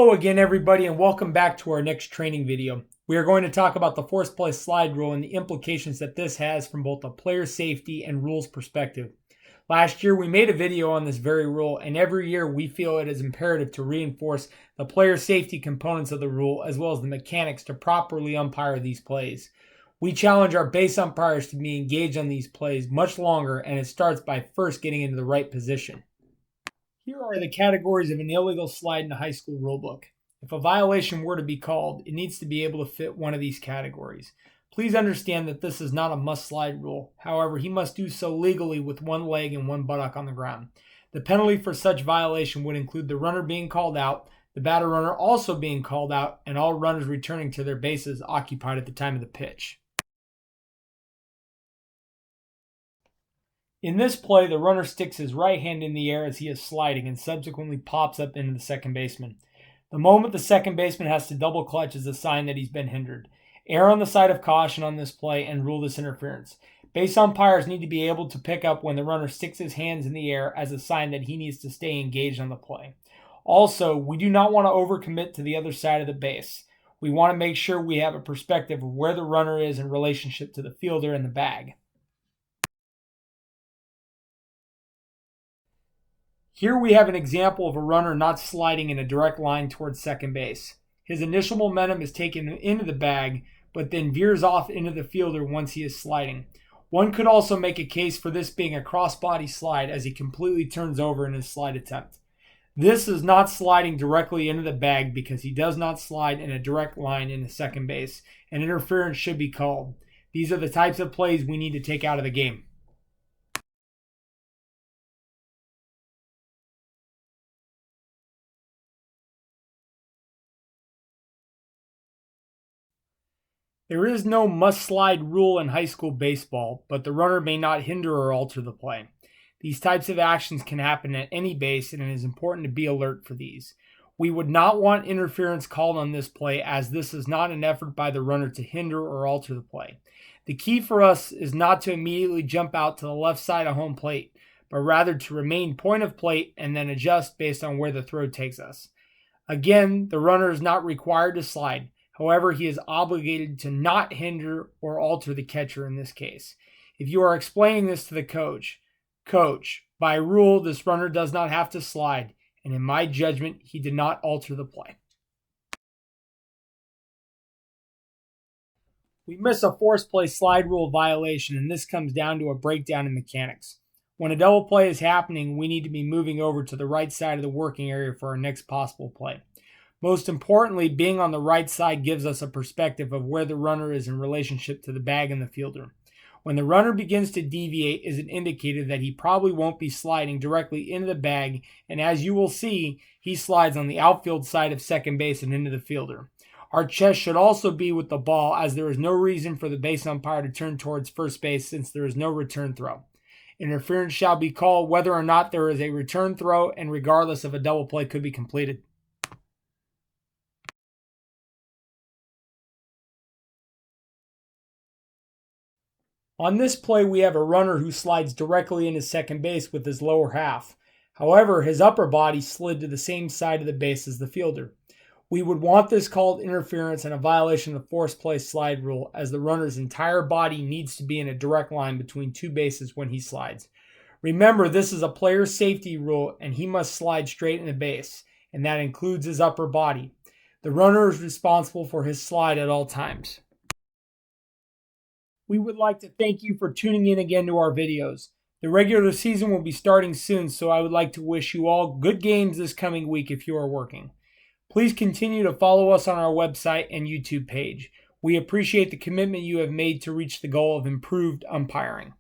Hello again, everybody, and welcome back to our next training video. We are going to talk about the force play slide rule and the implications that this has from both a player safety and rules perspective. Last year, we made a video on this very rule, and every year we feel it is imperative to reinforce the player safety components of the rule as well as the mechanics to properly umpire these plays. We challenge our base umpires to be engaged on these plays much longer, and it starts by first getting into the right position. Here are the categories of an illegal slide in the high school rulebook. If a violation were to be called, it needs to be able to fit one of these categories. Please understand that this is not a must-slide rule. However, he must do so legally with one leg and one buttock on the ground. The penalty for such violation would include the runner being called out, the batter runner also being called out, and all runners returning to their bases occupied at the time of the pitch. In this play, the runner sticks his right hand in the air as he is sliding and subsequently pops up into the second baseman. The moment the second baseman has to double clutch is a sign that he's been hindered. Err on the side of caution on this play and rule this interference. Base umpires need to be able to pick up when the runner sticks his hands in the air as a sign that he needs to stay engaged on the play. Also, we do not want to overcommit to the other side of the base. We want to make sure we have a perspective of where the runner is in relationship to the fielder and the bag. Here we have an example of a runner not sliding in a direct line towards second base. His initial momentum is taken into the bag, but then veers off into the fielder once he is sliding. One could also make a case for this being a crossbody slide as he completely turns over in his slide attempt. This is not sliding directly into the bag because he does not slide in a direct line into second base, and interference should be called. These are the types of plays we need to take out of the game. There is no must-slide rule in high school baseball, but the runner may not hinder or alter the play. These types of actions can happen at any base, and it is important to be alert for these. We would not want interference called on this play, as this is not an effort by the runner to hinder or alter the play. The key for us is not to immediately jump out to the left side of home plate, but rather to remain point of plate and then adjust based on where the throw takes us. Again, the runner is not required to slide. However, he is obligated to not hinder or alter the catcher in this case. If you are explaining this to the coach, by rule, this runner does not have to slide, and in my judgment, he did not alter the play. We miss a force play slide rule violation, and this comes down to a breakdown in mechanics. When a double play is happening, we need to be moving over to the right side of the working area for our next possible play. Most importantly, being on the right side gives us a perspective of where the runner is in relationship to the bag and the fielder. When the runner begins to deviate is an indicator that he probably won't be sliding directly into the bag, and as you will see, he slides on the outfield side of second base and into the fielder. Our chest should also be with the ball, as there is no reason for the base umpire to turn towards first base since there is no return throw. Interference shall be called whether or not there is a return throw, and regardless if a double play could be completed. On this play, we have a runner who slides directly into second base with his lower half. However, his upper body slid to the same side of the base as the fielder. We would want this called interference and a violation of the force play slide rule, as the runner's entire body needs to be in a direct line between two bases when he slides. Remember, this is a player safety rule, and he must slide straight into base, and that includes his upper body. The runner is responsible for his slide at all times. We would like to thank you for tuning in again to our videos. The regular season will be starting soon, so I would like to wish you all good games this coming week if you are working. Please continue to follow us on our website and YouTube page. We appreciate the commitment you have made to reach the goal of improved umpiring.